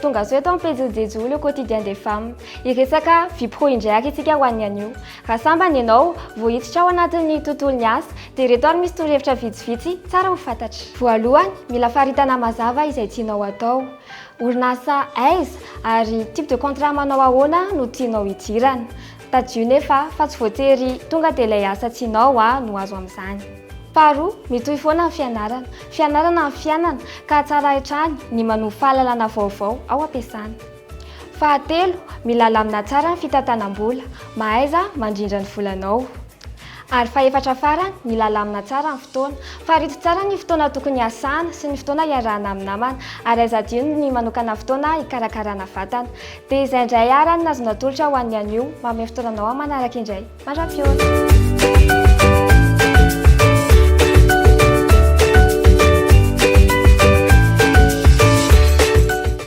tonga zao eto ampijejo le quotidien des femmes. Iresaka vie pro indray isika ho an'ny anio. Raha sambany ianao vohiditra ao anatin'ny tontolon'ny asa dia ireto ary misy torohevitra vitsivitsy tsara ho fantatry. Voalohany, mila faharitana mazava izay tianao atao. Orinasa aiza ary type de contrat manao ahoana no tianao hidirana. Tadio nefa fa tsy voatery tonga dia ilay asa tianao no azo amin'izany. Faharoa, mitohy foana ny fianarana. Fianarana ny fiainana ka tsara hatrany ny manohy fahalalana vaovao ao ampiasana. Fahatelo, mila lamina tsara ny fitantanam-bola, mahaiza mandrindra ny volanao. Ary fahaefatra farany, mila lamina tsara ny fotoana. Farito tsara ny fotoana tokony hiasana sy ny fotoana hiarahana amin'ny namana, ary aiza adino ny manokana fotoana hikarakarana vatana. Dia izay indray ary no azona tolotra ho an'ny anio, manome fotoananao manaraka indray. Mandra-piola.